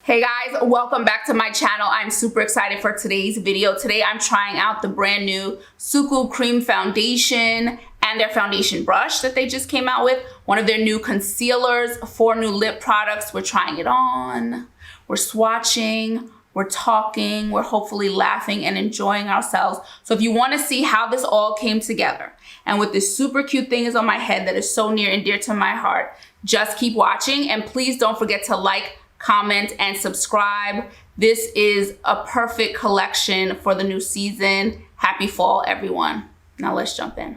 Hey guys, welcome back to my channel. I'm super excited for today's video. Today I'm trying out the brand new Suqqu Cream Foundation and their foundation brush that they just came out with. One of their new concealers, 4 new lip products. We're trying it on, we're swatching, we're talking, we're hopefully laughing and enjoying ourselves. So if you want to see how this all came together and what this super cute thing is on my head that is so near and dear to my heart, just keep watching and please don't forget to like, comment, and subscribe. This is a perfect collection for the new season. Happy fall, everyone. Now let's jump in.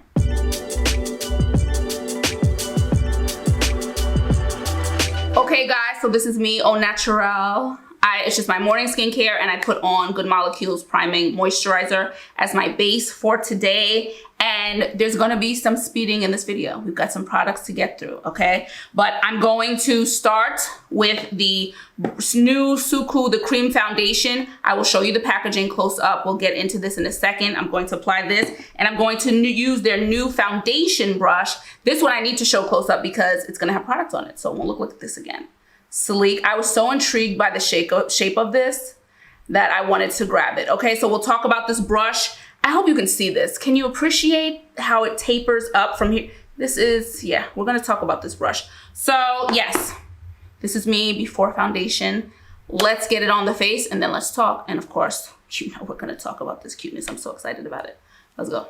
Okay guys, so this is me au naturel. It's just my morning skincare, and I put on Good Molecules Priming Moisturizer as my base for today. And there's gonna be some speeding in this video. We've got some products to get through, okay? But I'm going to start with the new Suqqu The Cream Foundation. I will show you the packaging close up. We'll get into this in a second. I'm going to apply this, and I'm going to use their new foundation brush. This one I need to show close up because it's gonna have products on it, so it won't look like this again. Sleek. I was so intrigued by the shape of this that I wanted to grab it. Okay, so we'll talk about this brush. I hope you can see this. Can you appreciate how it tapers up from here? This is, yeah, we're gonna talk about this brush. So yes, this is me before foundation. Let's get it on the face and then let's talk. And of course, you know we're gonna talk about this cuteness. I'm so excited about it. Let's go.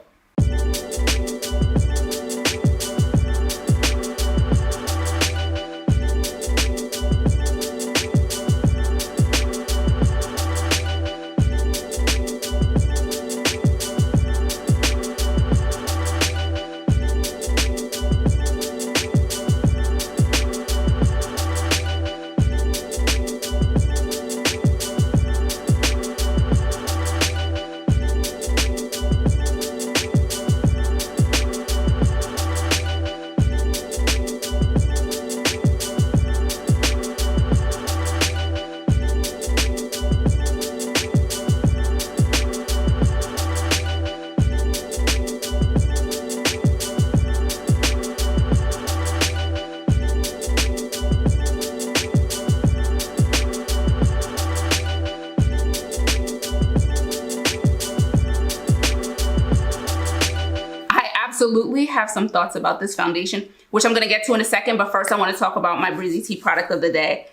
Absolutely have some thoughts about this foundation, which I'm going to get to in a second. But first, I want to talk about my Breezy Tee product of the day.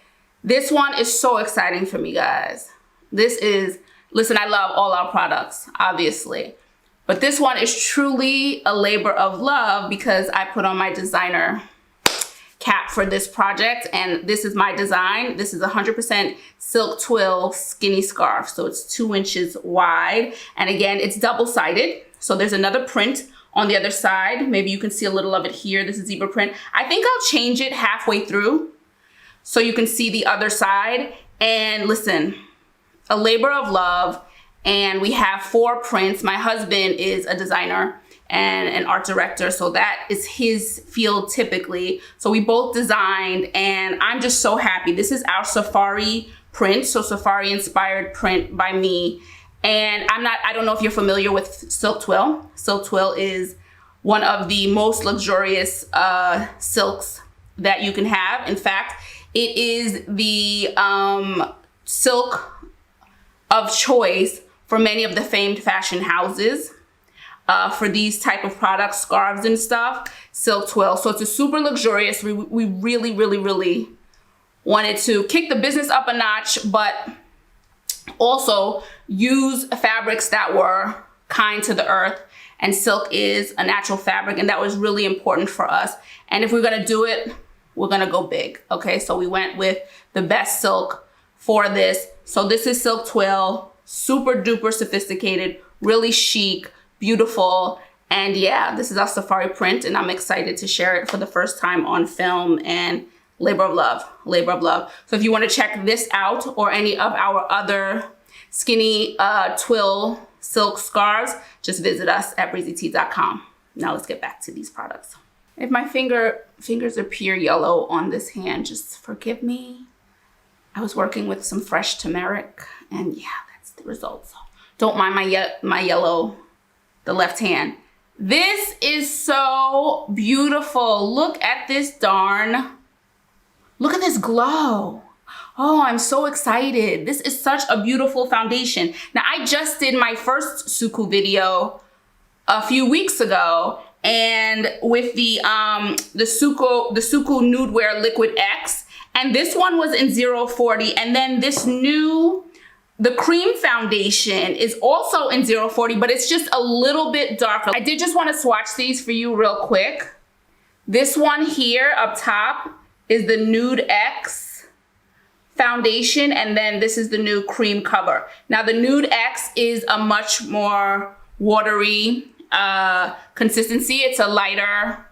This one is so exciting for me, guys. This is, listen, I love all our products, obviously. But this one is truly a labor of love because I put on my designer cap for this project. And this is my design. This is 100% silk twill skinny scarf. So it's 2 inches wide. And again, it's double-sided. So there's another print on the other side. Maybe you can see a little of it here. This is zebra print. I think I'll change it halfway through so you can see the other side. And listen, a labor of love. And we have 4 prints. My husband is a designer and an art director, so that is his field typically. So we both designed, and I'm just so happy. This is our safari print, so safari inspired print by me. And I don't know if you're familiar with silk twill. Silk twill is one of the most luxurious silks that you can have. In fact, it is the silk of choice for many of the famed fashion houses for these type of products, scarves and stuff, silk twill. So it's a super luxurious. We really, really, really wanted to kick the business up a notch, but also use fabrics that were kind to the earth, and silk is a natural fabric, and that was really important for us. And if we're gonna do it, we're gonna go big, okay? So we went with the best silk for this. So this is silk twill, super duper sophisticated, really chic, beautiful, and yeah, this is our safari print, and I'm excited to share it for the first time on film, and labor of love, labor of love. So if you want to check this out or any of our other skinny twill silk scarves, just visit us at breezytee.com. Now let's get back to these products. If my fingers appear yellow on this hand, just forgive me. I was working with some fresh turmeric, and yeah, that's the result. So don't mind my yellow, the left hand. This is so beautiful. Look at this darn, look at this glow. Oh, I'm so excited. This is such a beautiful foundation. Now, I just did my first Suqqu video a few weeks ago, and with the Suqqu Nude Wear Liquid X, and this one was in 040, and then this new, the cream foundation is also in 040, but it's just a little bit darker. I did just want to swatch these for you real quick. This one here up top is the Nude X foundation, and then this is the new cream cover. Now the Nude X is a much more watery consistency. It's a lighter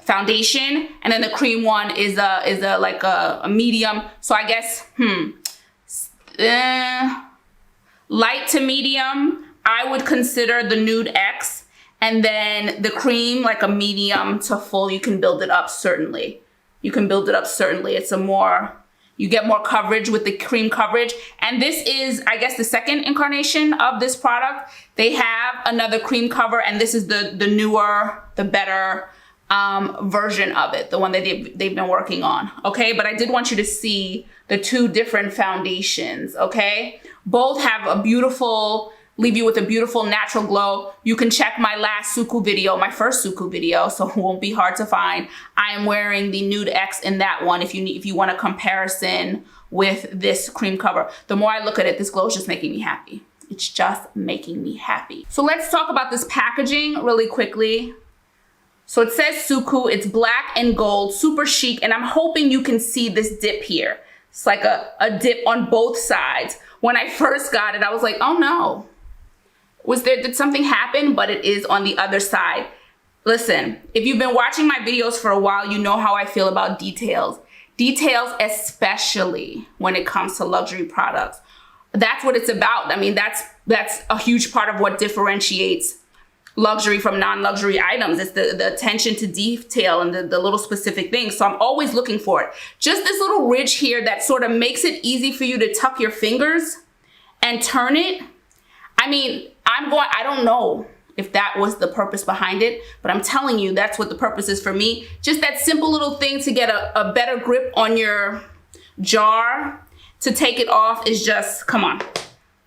foundation, and then the cream one is a medium. So I guess light to medium, I would consider the Nude X, and then the cream like a medium to full. You can build it up, certainly. You can build it up, certainly. It's a more, you get more coverage with the cream coverage. And this is, I guess, the second incarnation of this product. They have another cream cover, and this is the newer, the better version of it, the one that they've been working on, okay? But I did want you to see the two different foundations, okay? Both have a beautiful, leave you with a beautiful natural glow. You can check my last Suqqu video, my first Suqqu video, so it won't be hard to find. I am wearing the Nude X in that one if you want a comparison with this cream cover. The more I look at it, this glow is just making me happy. It's just making me happy. So let's talk about this packaging really quickly. So it says Suqqu, it's black and gold, super chic, and I'm hoping you can see this dip here. It's like a dip on both sides. When I first got it, I was like, oh no. Did something happen? But it is on the other side. Listen, if you've been watching my videos for a while, you know how I feel about details. Details, especially when it comes to luxury products. That's what it's about. I mean, that's a huge part of what differentiates luxury from non-luxury items. It's the attention to detail and the little specific things. So I'm always looking for it. Just this little ridge here that sort of makes it easy for you to tuck your fingers and turn it. I mean, I don't know if that was the purpose behind it, but I'm telling you, that's what the purpose is for me. Just that simple little thing to get a better grip on your jar, to take it off is just, come on.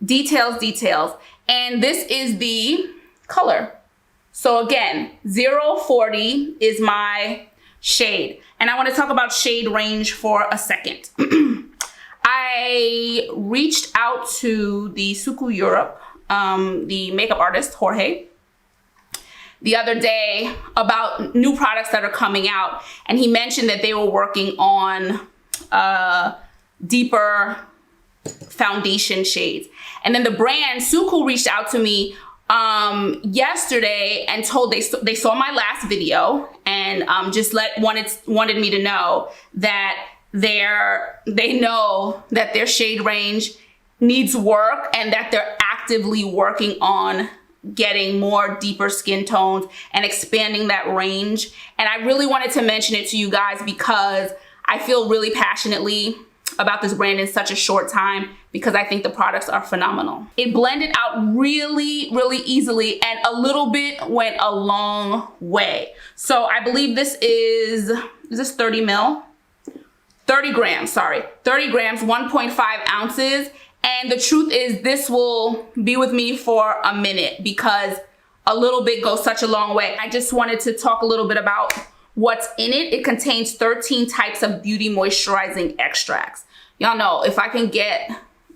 Details, details. And this is the color. So again, 040 is my shade. And I want to talk about shade range for a second. I reached out to the Suqqu Europe, the makeup artist, Jorge, the other day about new products that are coming out. And he mentioned that they were working on deeper foundation shades. And then the brand Suqqu reached out to me yesterday and told they saw my last video and just wanted me to know that they know that their shade range needs work and that they're actively working on getting more deeper skin tones and expanding that range. And I really wanted to mention it to you guys because I feel really passionately about this brand in such a short time because I think the products are phenomenal. It blended out really, really easily, and a little bit went a long way. So I believe this is this 30 mil? 30 grams, sorry. 30 grams, 1.5 ounces. And the truth is this will be with me for a minute because a little bit goes such a long way. I just wanted to talk a little bit about what's in it. It contains 13 types of beauty moisturizing extracts. Y'all know if I can get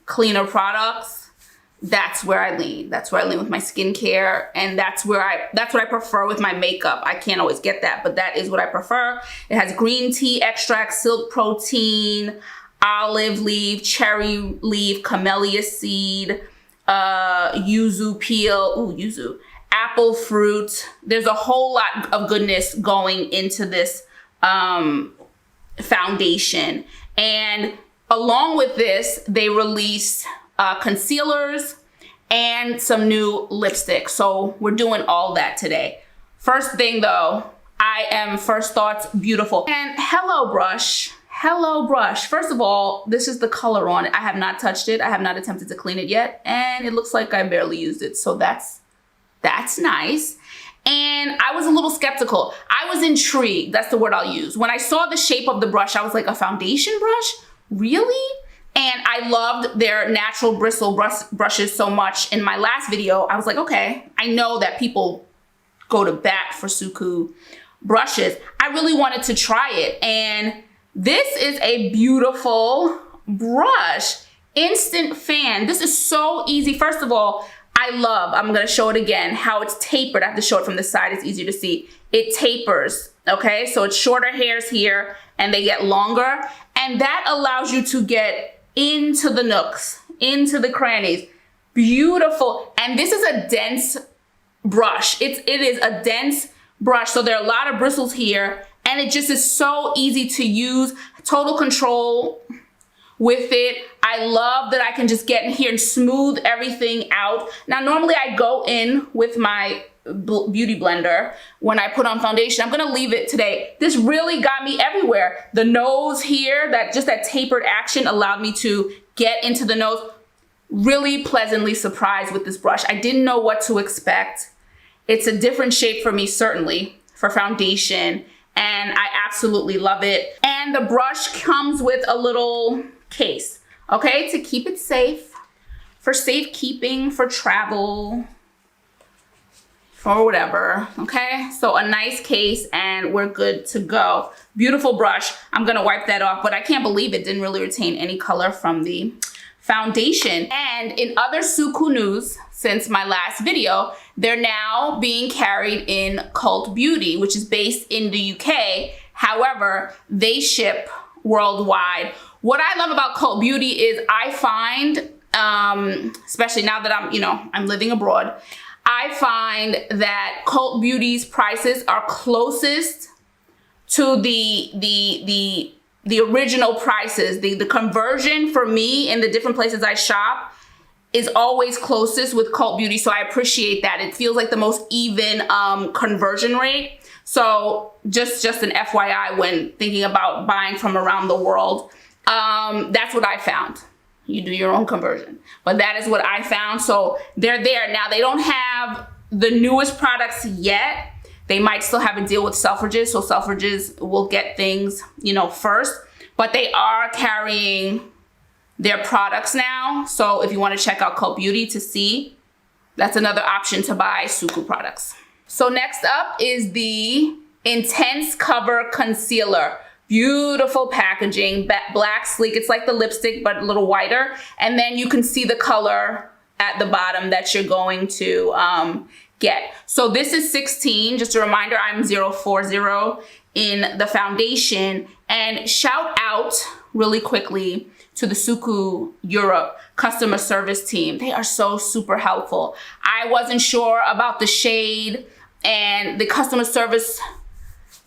cleaner products, that's where I lean. That's where I lean with my skincare, and that's what I prefer with my makeup. I can't always get that, but that is what I prefer. It has green tea extract, silk protein, olive leaf, cherry leaf, camellia seed, yuzu peel, yuzu, apple fruit. There's a whole lot of goodness going into this foundation. And along with this, they released concealers and some new lipstick. So we're doing all that today. First thing though, I am First Thoughts Beautiful. And hello brush. Hello brush. First of all, this is the color on it. I have not touched it. I have not attempted to clean it yet. And it looks like I barely used it. So that's nice. And I was a little skeptical. I was intrigued. That's the word I'll use. When I saw the shape of the brush, I was like, a foundation brush? really? And I loved their natural bristle brushes so much. In my last video, I was like, okay, I know that people go to bat for Suqqu brushes. I really wanted to try it. And this is a beautiful brush. Instant fan. This is so easy. First of all, I'm going to show it again, how it's tapered. I have to show it from the side. It's easier to see. It tapers, okay? So it's shorter hairs here and they get longer. And that allows you to get into the nooks, into the crannies. Beautiful. And this is a dense brush. It is a dense brush. So there are a lot of bristles here and it just is so easy to use. Total control with it. I love that I can just get in here and smooth everything out. Now, normally I go in with my beauty blender when I put on foundation. I'm gonna leave it today. This really got me everywhere. The nose here, that tapered action allowed me to get into the nose. Really pleasantly surprised with this brush. I didn't know what to expect. It's a different shape for me, certainly, for foundation, and I absolutely love it. And the brush comes with a little case, okay, to keep it safe, for safekeeping, for travel, for whatever, okay? So a nice case and we're good to go. Beautiful brush. I'm gonna wipe that off, but I can't believe it didn't really retain any color from the foundation. And in other Suqqu news, since my last video, they're now being carried in Cult Beauty, which is based in the UK. However, they ship worldwide. What I love about Cult Beauty is I find, especially now that I'm living abroad, I find that Cult Beauty's prices are closest to the original prices. The conversion for me in the different places I shop is always closest with Cult Beauty, so I appreciate that. It feels like the most even conversion rate. So just an FYI when thinking about buying from around the world. That's what I found. You do your own conversion, but that is what I found. So they're there. Now they don't have the newest products yet. They might still have a deal with Selfridges, so Selfridges will get things, first, but they are carrying their products now. So if you want to check out Cult Beauty to see, that's another option to buy Suqqu products. So next up is the Intense Cover Concealer. Beautiful packaging, black, sleek. It's like the lipstick, but a little whiter. And then you can see the color at the bottom that you're going to get. So this is 16. Just a reminder, I'm 040 in the foundation. And shout out really quickly to the Suqqu Europe customer service team. They are so super helpful. I wasn't sure about the shade, and the customer service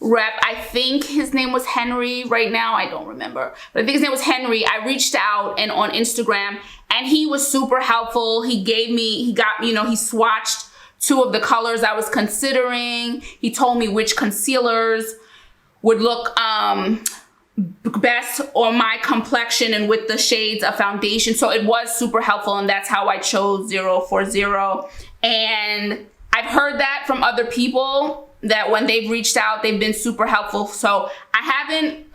rep, I think his name was Henry right now, I don't remember, but I think his name was Henry. I reached out and on Instagram and he was super helpful. He swatched two of the colors I was considering. He told me which concealers would look best on my complexion and with the shades of foundation. So it was super helpful, and that's how I chose 040. And I've heard that from other people, that when they've reached out, they've been super helpful. So I haven't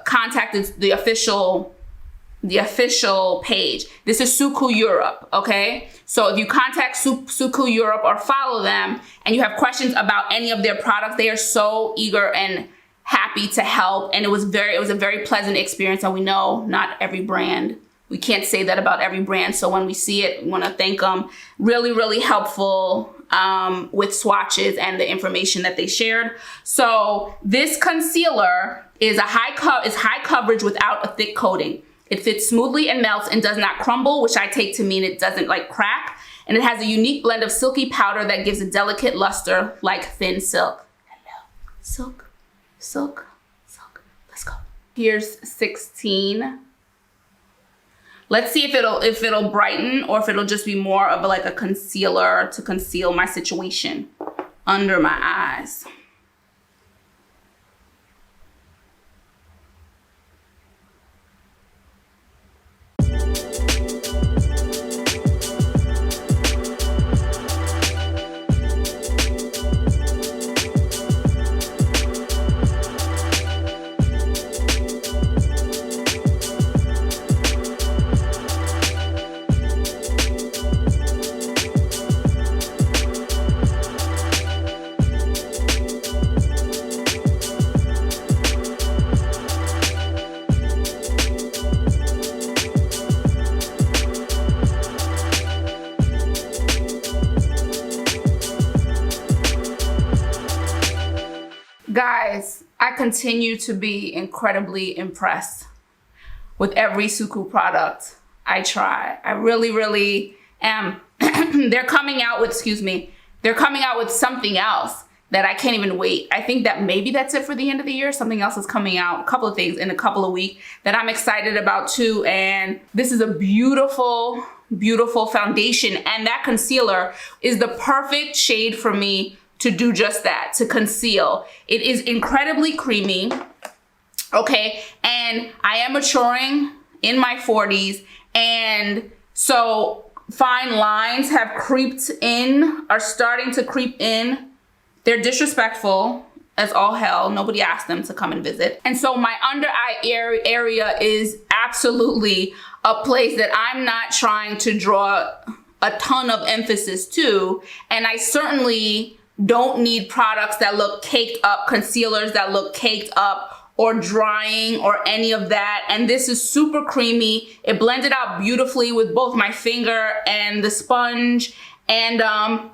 contacted the official page. This is Suqqu Europe, okay? So if you contact Suqqu Europe or follow them and you have questions about any of their products, they are so eager and happy to help. And it was a very pleasant experience. And we know not every brand, we can't say that about every brand. So when we see it, we want to thank them. Really, really helpful with swatches and the information that they shared. So this concealer is high coverage without a thick coating. It fits smoothly and melts and does not crumble, which I take to mean it doesn't crack. And it has a unique blend of silky powder that gives a delicate luster like thin silk. Hello, silk, silk, silk. Let's go. Here's 16. Let's see if it'll brighten or if it'll just be more of a concealer to conceal my situation under my eyes. I continue to be incredibly impressed with every Suqqu product I try. I really, really am. They're coming out with, they're coming out with something else that I can't even wait. I think that maybe that's it for the end of the year. Something else is coming out, a couple of things in a couple of weeks that I'm excited about too. And this is a beautiful, beautiful foundation. And that concealer is the perfect shade for me to do just that, to conceal. It is incredibly creamy, okay? And I am maturing in my 40s. And so fine lines have creeped in, are starting to creep in. They're disrespectful as all hell. Nobody asked them to come and visit. And so my under eye area is absolutely a place that I'm not trying to draw a ton of emphasis to. And I certainly don't need products that look caked up, concealers that look caked up or drying or any of that. And this is super creamy. It blended out beautifully with both my finger and the sponge. And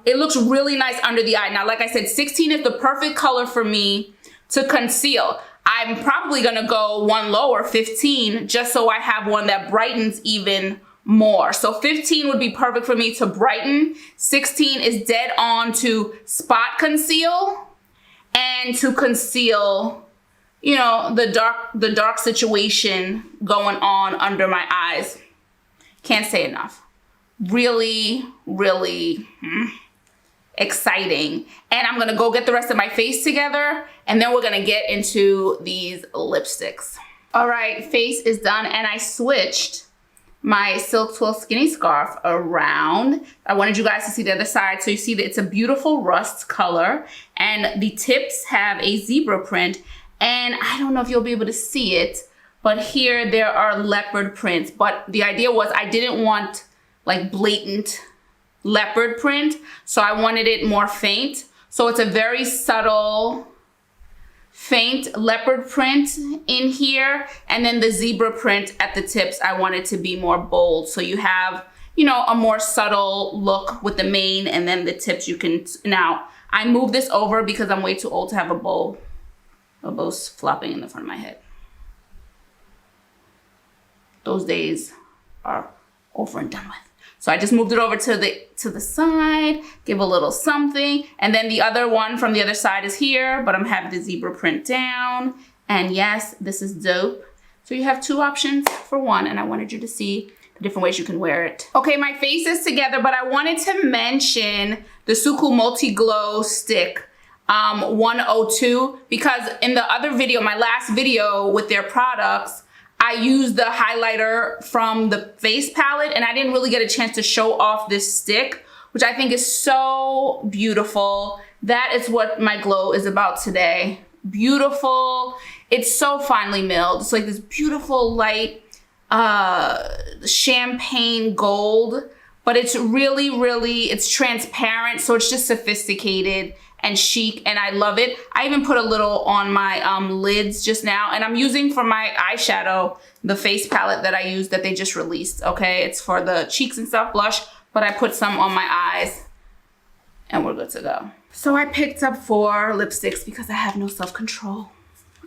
it looks really nice under the eye. Now, like I said, 16 is the perfect color for me to conceal. I'm probably gonna go one lower, 15, just so I have one that brightens even more. So 15 would be perfect for me to brighten. 16 is dead on to spot conceal and to conceal, you know, the dark situation going on under my eyes. Can't say enough. Really, really exciting. And I'm gonna go get the rest of my face together, and then we're gonna get into these lipsticks. All right, face is done, and I switched my Silk Twill Skinny Scarf around. I wanted you guys to see the other side. So you see that it's a beautiful rust color, and the tips have a zebra print. And I don't know if you'll be able to see it, but here there are leopard prints. But the idea was I didn't want like blatant leopard print, so I wanted it more faint. So it's a very subtle, faint leopard print in here, and then the zebra print at the tips I wanted to be more bold. So you have, you know, a more subtle look with the mane, and then the tips you can, now I move this over because I'm way too old to have a bow flopping in the front of my head. Those days are over and done with. So I just moved it over to the side, give a little something. And then the other one from the other side is here, but I'm having the zebra print down. And yes, this is dope. So you have two options for one, and I wanted you to see the different ways you can wear it. Okay, my face is together, but I wanted to mention the Suqqu Multi Glow Stick 102, because in the other video, my last video with their products, I used the highlighter from the face palette, and I didn't really get a chance to show off this stick, which I think is so beautiful. That is what my glow is about today. Beautiful. It's so finely milled. It's like this beautiful light champagne gold, but it's really, really, it's transparent. So it's just sophisticated and chic, and I love it. I even put a little on my lids just now, and I'm using for my eyeshadow the face palette that I used that they just released, okay? It's for the cheeks and stuff, blush, but I put some on my eyes, and we're good to go. So I picked up 4 lipsticks because I have no self-control,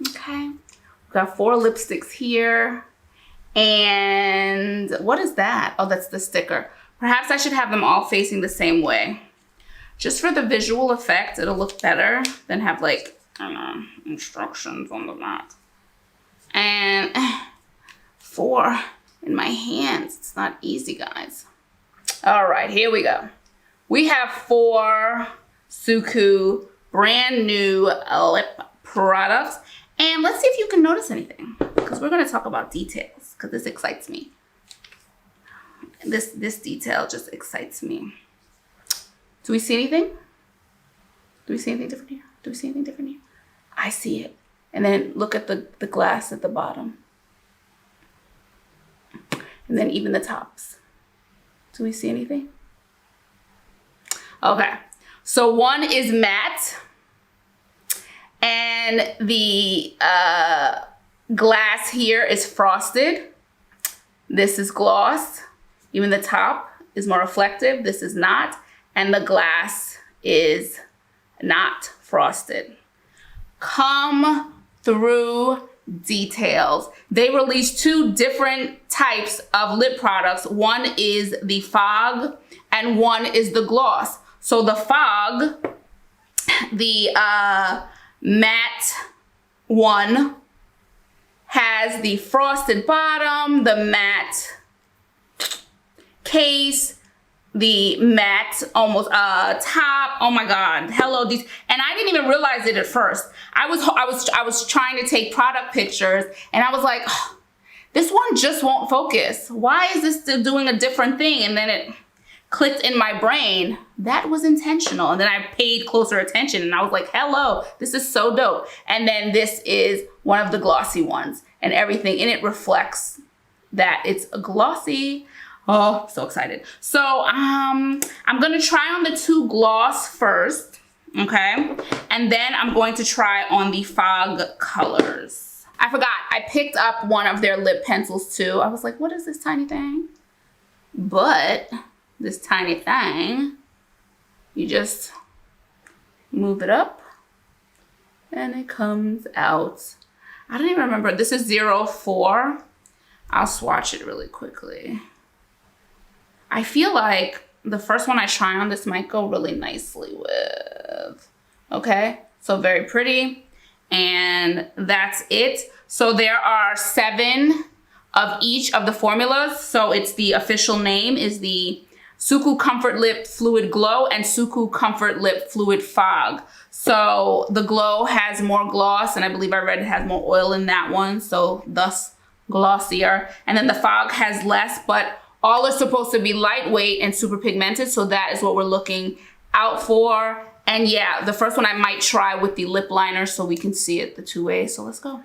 okay? We've got 4 lipsticks here, and what is that? Oh, that's the sticker. Perhaps I should have them all facing the same way. Just for the visual effect, it'll look better than have like, I don't know, instructions on the back. And 4 in my hands. It's not easy, guys. All right, here we go. We have 4 Suqqu brand new lip products. And let's see if you can notice anything, because we're gonna talk about details, because this excites me. This detail just excites me. Do we see anything? Do we see anything different here? Do we see anything different here? I see it. And then look at the glass at the bottom. And then even the tops. Do we see anything? Okay, so one is matte. And the glass here is frosted. This is gloss. Even the top is more reflective. This is not. And the glass is not frosted. Come through details. They released 2 different types of lip products. One is the fog and one is the gloss. So the fog, the matte one, has the frosted bottom, the matte case, the matte almost top. Oh my god, hello these. And I didn't even realize it at first. I was trying to take product pictures and I was like, oh, this one just won't focus. Why is this still doing a different thing? And then it clicked in my brain, that was intentional. And then I paid closer attention and I was like, hello, this is so dope. And then this is one of the glossy ones and everything in it reflects that it's a glossy. Oh, so excited. So I'm gonna try on the 2 gloss first, okay? And then I'm going to try on the fog colors. I forgot, I picked up one of their lip pencils too. I was like, what is this tiny thing? But this tiny thing, you just move it up and it comes out. I don't even remember. This is 04. I'll swatch it really quickly. I feel like the first one I try on, this might go really nicely with. Okay, so very pretty. And that's it. So there are 7 of each of the formulas. So it's the official name is the Suqqu Comfort Lip Fluid Glow and Suqqu Comfort Lip Fluid Fog. So the glow has more gloss, and I believe I read it has more oil in that one, so thus glossier. And then the fog has less, but all are supposed to be lightweight and super pigmented, so that is what we're looking out for. And yeah, the first one I might try with the lip liner so we can see it the 2 ways, so let's go.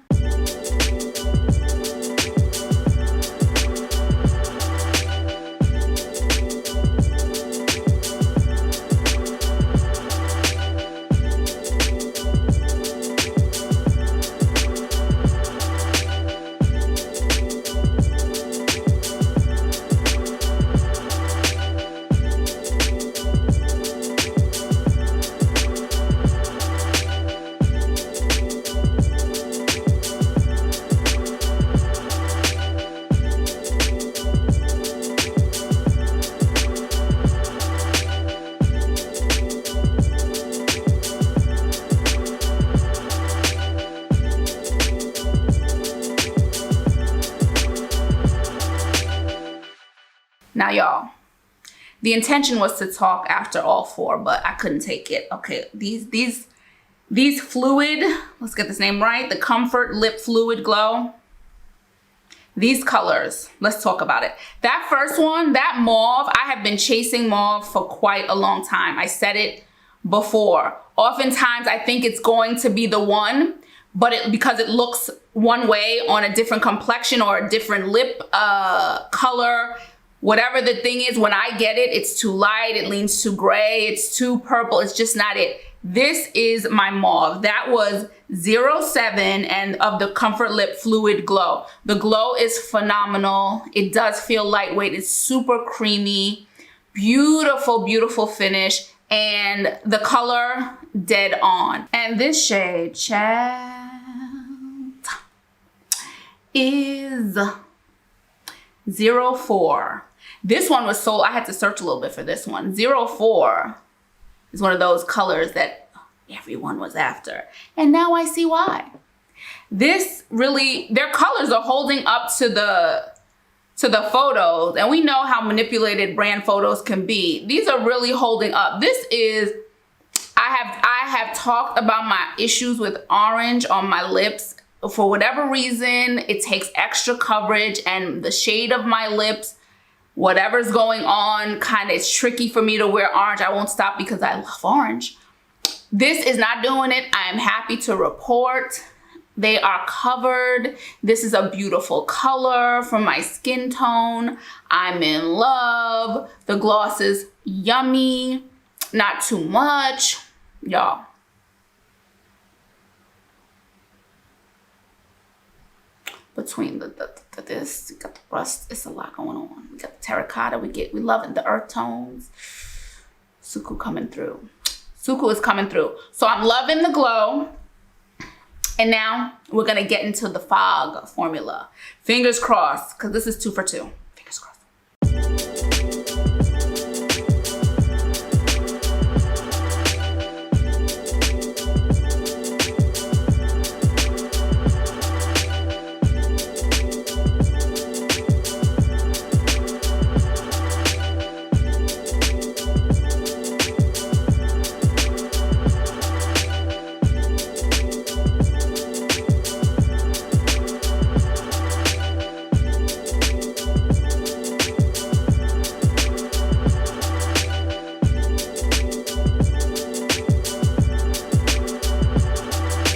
Now, y'all, the intention was to talk after all 4, but I couldn't take it. Okay, these fluid, let's get this name right, the Comfort Lip Fluid Glow. These colors, let's talk about it. That first one, that mauve, I have been chasing mauve for quite a long time. I said it before. Oftentimes, I think it's going to be the one, but because it looks one way on a different complexion or a different lip color, whatever the thing is, when I get it, it's too light, it leans too gray, it's too purple, it's just not it. This is my mauve. That was 07 and of the Comfort Lip Fluid Glow. The glow is phenomenal. It does feel lightweight. It's super creamy, beautiful, beautiful finish. And the color, dead on. And this shade, child, is 04. This one was sold, I had to search a little bit for this one. 04 is one of those colors that everyone was after. And now I see why. This really, their colors are holding up to the photos. And we know how manipulated brand photos can be. These are really holding up. This is, I have talked about my issues with orange on my lips. For whatever reason, it takes extra coverage and the shade of my lips, whatever's going on, kind of it's tricky for me to wear orange. I won't stop because I love orange. This is not doing it. I am happy to report they are covered. This is a beautiful color for my skin tone. I'm in love. The gloss is yummy, not too much, y'all. Between this, you got the rust, it's a lot going on. We got the terracotta, we love it, the earth tones. Suqqu coming through. Suqqu is coming through. So I'm loving the glow. And now we're gonna get into the fog formula. Fingers crossed, because this is 2 for 2. Fingers crossed.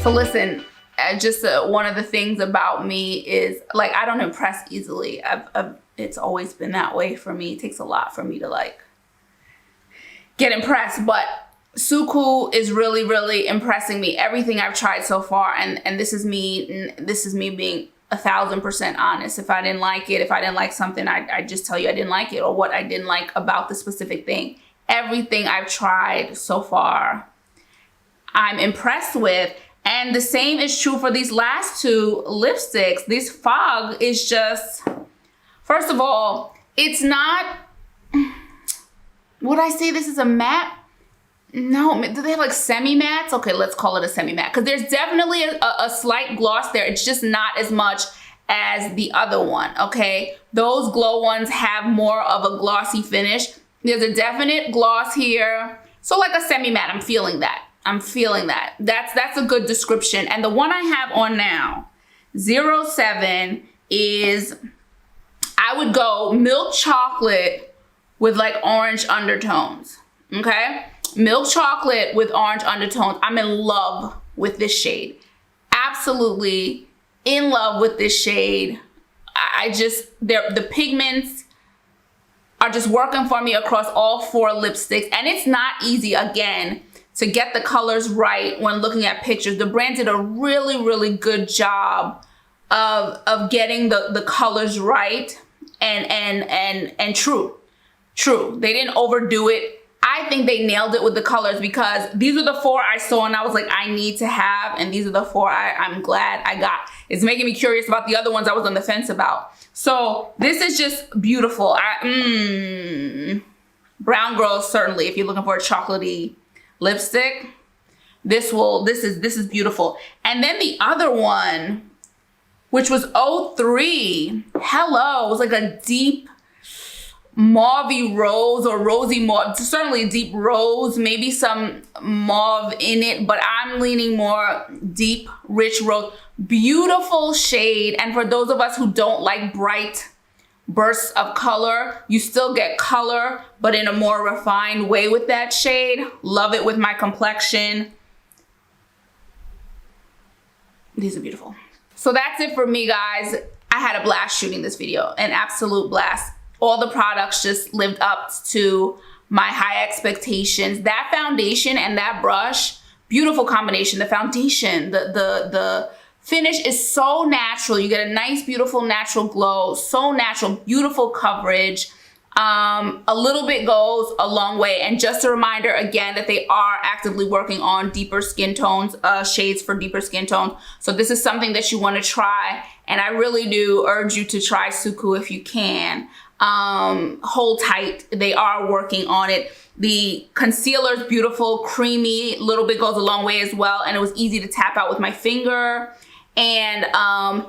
So listen, just one of the things about me is, like, I don't impress easily. It's always been that way for me. It takes a lot for me to, like, get impressed. But Suqqu is really, really impressing me. Everything I've tried so far, and this is me being 1000% honest. If I didn't like it, if I didn't like something, I'd just tell you I didn't like it, or what I didn't like about the specific thing. Everything I've tried so far, I'm impressed with. And the same is true for these last 2 lipsticks. This fog is just, first of all, it's not, would I say this is a matte? No, do they have like semi-mattes? Okay, let's call it a semi-matte, because there's definitely a slight gloss there. It's just not as much as the other one, okay? Those glow ones have more of a glossy finish. There's a definite gloss here. So like a semi-matte, I'm feeling that. I'm feeling that. That's a good description. And the one I have on now, 07, is, I would go milk chocolate with like orange undertones, okay? Milk chocolate with orange undertones. I'm in love with this shade. Absolutely in love with this shade. The pigments are just working for me across all 4 lipsticks. And it's not easy, again, to get the colors right when looking at pictures. The brand did a really, really good job of getting the colors right and true. They didn't overdo it. I think they nailed it with the colors, because these are the 4 I saw and I was like, I need to have, and these are the 4 I'm glad I got. It's making me curious about the other ones I was on the fence about. So this is just beautiful. Brown Girl, certainly, if you're looking for a chocolatey lipstick, this is beautiful. And then the other one, which was 03, hello, it was like a deep mauvey rose, or rosy mauve, certainly deep rose, maybe some mauve in it, but I'm leaning more deep, rich rose. Beautiful shade. And for those of us who don't like bright bursts of color, you still get color, but in a more refined way with that shade. Love it with my complexion. These are beautiful. So that's it for me, guys. I had a blast shooting this video, an absolute blast. All the products just lived up to my high expectations. That foundation and that brush, beautiful combination. The foundation, the finish is so natural. You get a nice, beautiful, natural glow. So natural, beautiful coverage. A little bit goes a long way. And just a reminder again that they are actively working on deeper skin tones, shades for deeper skin tones. So this is something that you want to try. And I really do urge you to try Suqqu if you can. Hold tight. They are working on it. The concealer is beautiful, creamy, little bit goes a long way as well. And it was easy to tap out with my finger. And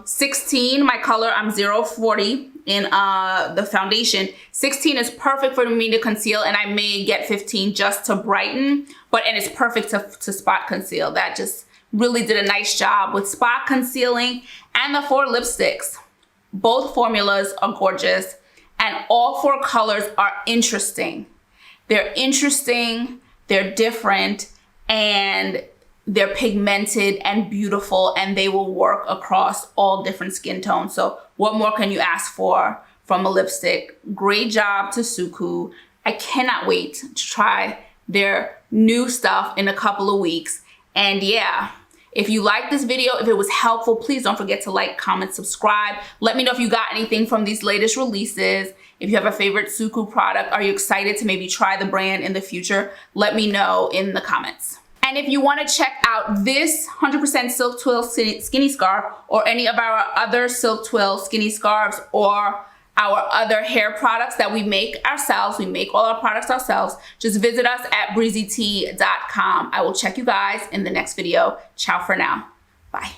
16, my color, I'm 040 in the foundation. 16 is perfect for me to conceal, and I may get 15 just to brighten, and it's perfect to spot conceal. That just really did a nice job with spot concealing. And the 4 lipsticks, both formulas are gorgeous, and all 4 colors are interesting. They're interesting, they're different, and they're pigmented and beautiful, and they will work across all different skin tones. So what more can you ask for from a lipstick? Great job to Suqqu. I cannot wait to try their new stuff in a couple of weeks. And yeah, if you like this video, if it was helpful, please don't forget to like, comment, subscribe. Let me know if you got anything from these latest releases. If you have a favorite Suqqu product, are you excited to maybe try the brand in the future? Let me know in the comments. And if you want to check out this 100% Silk Twill skinny scarf or any of our other Silk Twill skinny scarves or our other hair products that we make ourselves, we make all our products ourselves, just visit us at breezytee.com. I will check you guys in the next video. Ciao for now. Bye.